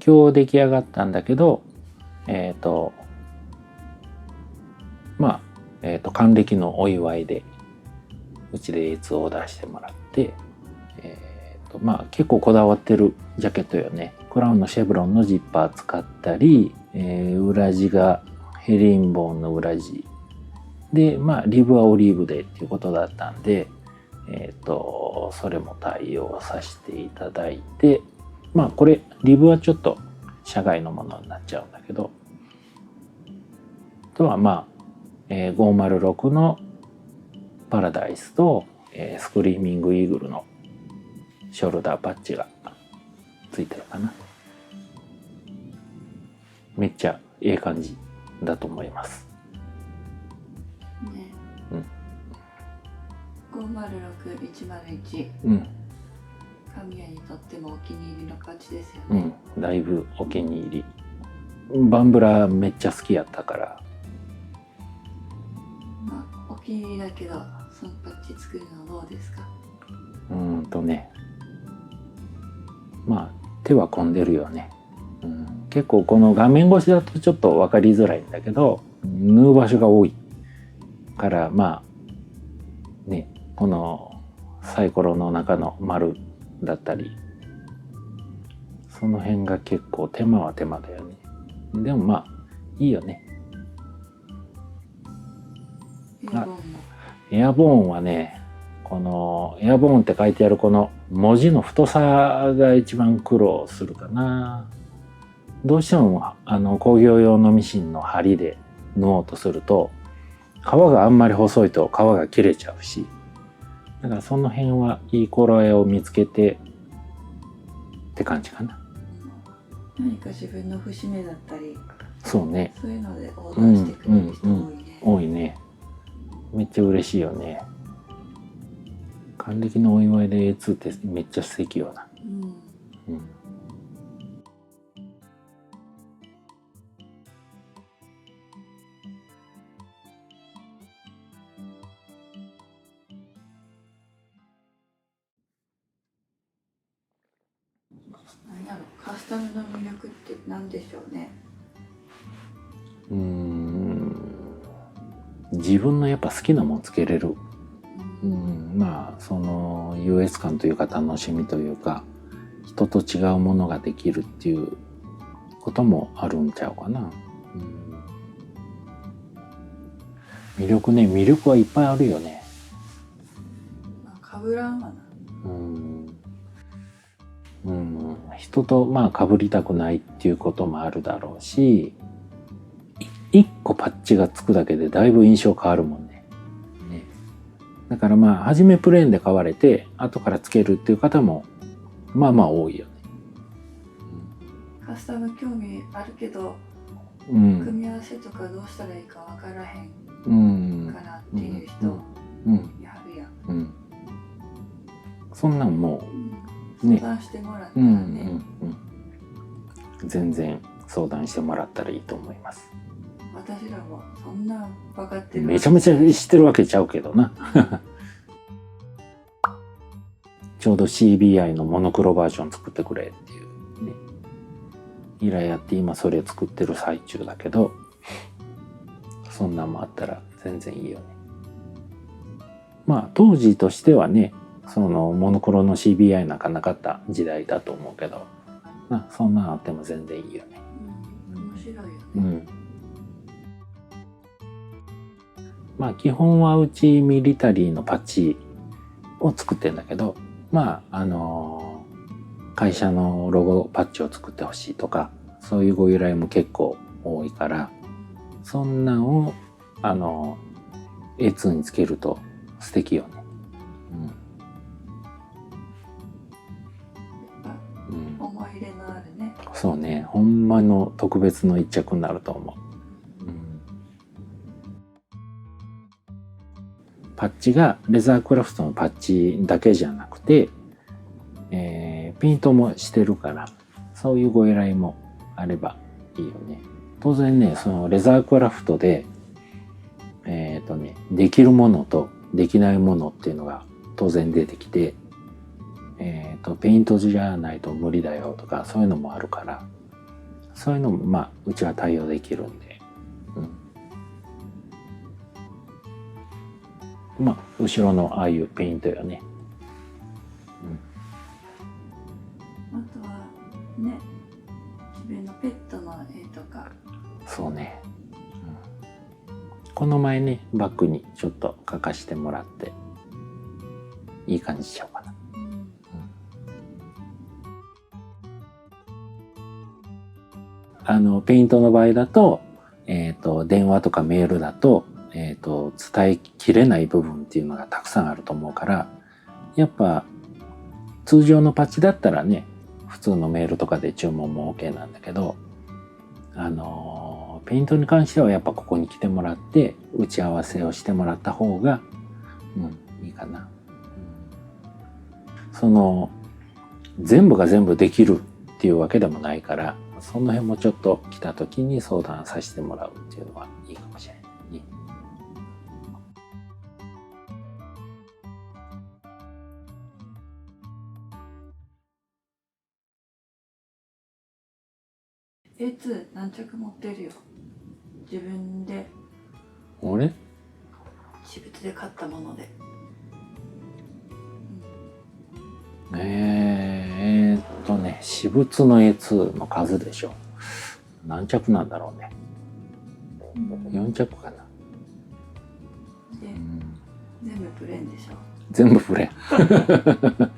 今日出来上がったんだけど、還暦のお祝いでうちでA2を出してもらって、結構こだわってるジャケットよね。クラウンのシェブロンのジッパー使ったり、裏地がヘリンボーンの裏地で、リブはオリーブでっていうことだったんで、それも対応させていただいて、これリブはちょっと社外のものになっちゃうんだけど、あとは506のパラダイスと、スクリーミングイーグルのショルダーパッチがついてるかな。めっちゃええ感じだと思います。ね。506101。神谷にとってもお気に入りのパッチですよね。だいぶお気に入り。バンブラめっちゃ好きやったから。お気に入りだけど、そのパッチ作るのどうですか？手は込んでるよね。結構この画面越しだとちょっと分かりづらいんだけど、縫う場所が多いからこのサイコロの中の丸だったり、その辺が結構手間は手間だよね。でもいいよね。エアボーンはね、このエアボーンって書いてあるこの文字の太さが一番苦労するかな。どうしても工業用のミシンの針で縫おうとすると、革があんまり細いと革が切れちゃうし、だからその辺はいい頃合いを見つけてって感じかな。何か自分の節目だったり、そうね、そういうのでオーダーしてくれる人多いね。多いね。めっちゃ嬉しいよね。還暦のお祝いで A2 ってめっちゃ素敵よな。カスタムの魅力って何でしょうね。自分のやっぱ好きなもんつけれる。その優越感というか楽しみというか、人と違うものができるっていうこともあるんちゃうかな。魅力はいっぱいあるよね。かぶらんわな。人と被りたくないっていうこともあるだろうし、一個パッチがつくだけでだいぶ印象変わるもんね。だから初めプレーンで買われて後からつけるっていう方も多いよね。カスタム興味あるけど、組み合わせとかどうしたらいいか分からへんからっていう人やるやん。そんなんもう相談してもらったらね、全然相談してもらったらいいと思います。私らもそんな分かってる、めちゃめちゃ知ってるわけちゃうけどな。ちょうど CBI のモノクロバージョン作ってくれっていうね、依頼やって今それ作ってる最中だけど、そんなんもあったら全然いいよね。当時としてはね、そのモノクロの CBI なんかなかった時代だと思うけど、そんなんあっても全然いいよね。面白いよね。基本はうちミリタリーのパッチを作ってんだけど、会社のロゴパッチを作ってほしいとか、そういうご依頼も結構多いから、そんなんをA2 につけると素敵よね。思い入れのあるね。そうね、ほんまの特別の一着になると思う。パッチがレザークラフトのパッチだけじゃなくて、ペイントもしてるから、そういうご依頼もあればいいよね。当然ね、そのレザークラフトで、できるものとできないものっていうのが当然出てきて、ペイントじゃないと無理だよとかそういうのもあるから、そういうのもまあうちは対応できるんで、まあ後ろのああいうペイントよね。あとはね、自分のペットの絵とか。そうね、この前ねバッグにちょっと描かしてもらっていい感じちゃうかな。ペイントの場合だと、電話とかメールだと、伝えきれない部分っていうのがたくさんあると思うから、やっぱ通常のパッチだったらね、普通のメールとかで注文も OK なんだけど、ペイントに関してはやっぱここに来てもらって打ち合わせをしてもらった方が、いいかな。その全部が全部できるっていうわけでもないから、その辺もちょっと来た時に相談させてもらうっていうのはいいかもしれないね。A2 何着持ってるよ。自分で。俺？私物で買ったもので。私物の A2 の数でしょ。何着なんだろうね。4着かな。で、全部プレーンでしょ。全部プレーン。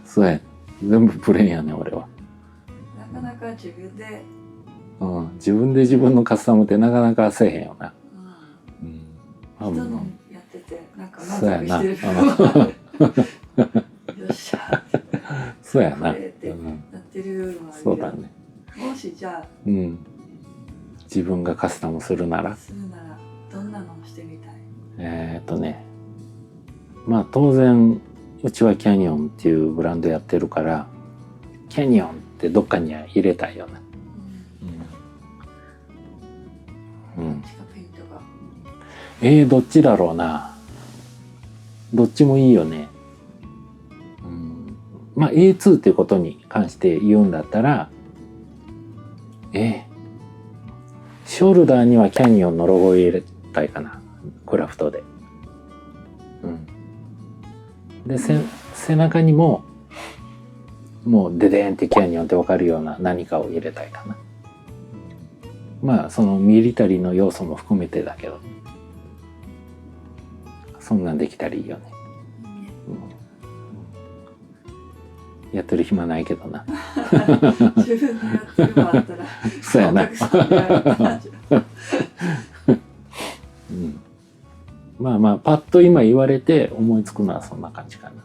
そうや。全部プレーンやね、俺は。なかなか自分で。自分で自分のカスタムってなかなかせえへんよな。人のやっててなんか満足してるよっしゃそうやな。やってるのはそうだね。もしじゃあ、自分がカスタムするならどんなのをしてみたい？まあ当然うちはキャニオンっていうブランドやってるから、キャニオンってどっかには入れたいよな。どっちだろうな。どっちもいいよね。まあ A2 っていうことに関して言うんだったら、ショルダーにはキャニオンのロゴを入れたいかな。クラフトで。で、背中にも、もうデデーンってキャニオンってわかるような何かを入れたいかな。まあそのミリタリーの要素も含めてだけど。そんなんできたらいいよね。やってる暇ないけどな。自分でやってるのあったら。そうやな。まあまあパッと今言われて思いつくのはそんな感じかな。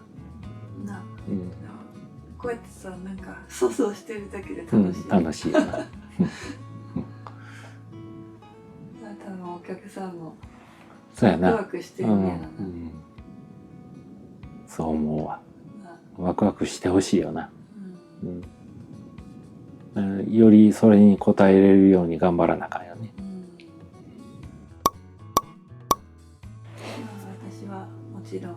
こうやってさ、なんか想像してるだけで楽しい。楽しいよな。多分お客さんもそうやな。ワクワクしてるんやな。そう思うわ。ワクワクしてほしいよな。よりそれに応えれるように頑張らなあかんよね。私はもちろん。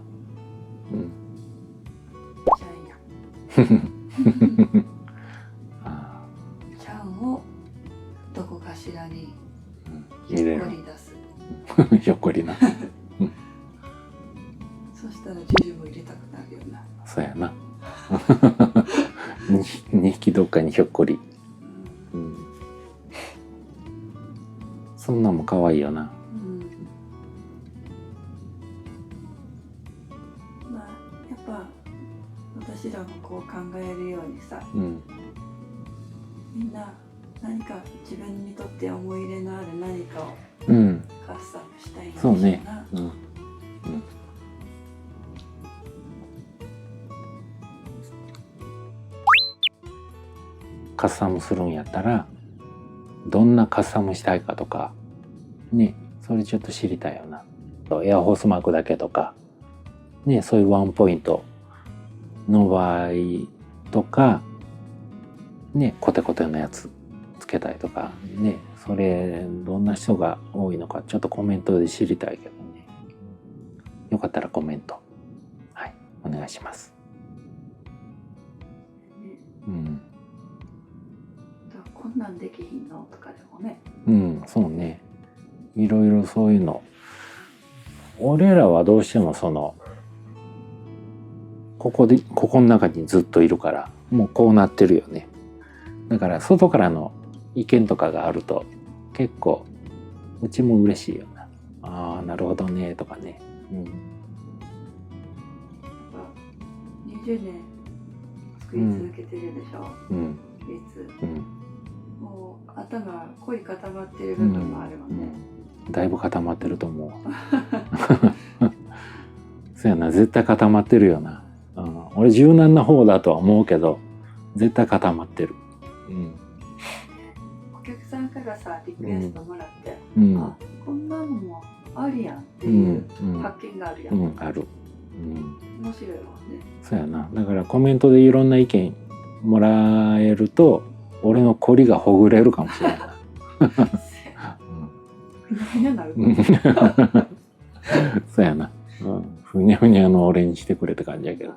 ちゃんをどこかしらに入れる。ひょっこりな。そしたらジュジュも入れたくなるよな。そうやな。2匹どっかにひょっこり。そんなんも可愛いよな。まあやっぱ私らもこう考えるようにさ、みんな何か自分にとって思い入れのある何かをカスタムしたいんだそうね。カスタムするんやったらどんなカスタムしたいかとかね、それちょっと知りたいよな。エアホースマークだけとかね、そういうワンポイントの場合とかね、コテコテのやつつけたいとかね、それどんな人が多いのかちょっとコメントで知りたいけどね。よかったらコメントお願いします。んなんできひんのとかでもね。うん、そうね。いろいろそういうの。俺らはどうしてもここの中にずっといるから、もうこうなってるよね。だから外からの意見とかがあると結構うちも嬉しいよな。ああ、なるほどねとかね。うん。20年作り続けてるでしょ。うん。うん。もう頭濃い固まってる部分もあるもんね。だいぶ固まってると思う。そうやな、絶対固まってるよな。俺柔軟な方だとは思うけど、絶対固まってる。うん、お客さんからさ、リクエストもらって、あ、こんなのもありやんっていう発見があるやん。ある。面白いもんね。そうやな。だからコメントでいろんな意見もらえると、俺の凝りがほぐれるかもしれない。ふにゃふにゃなる。そうやな。ふにゃふにゃの俺にしてくれって感じやけど。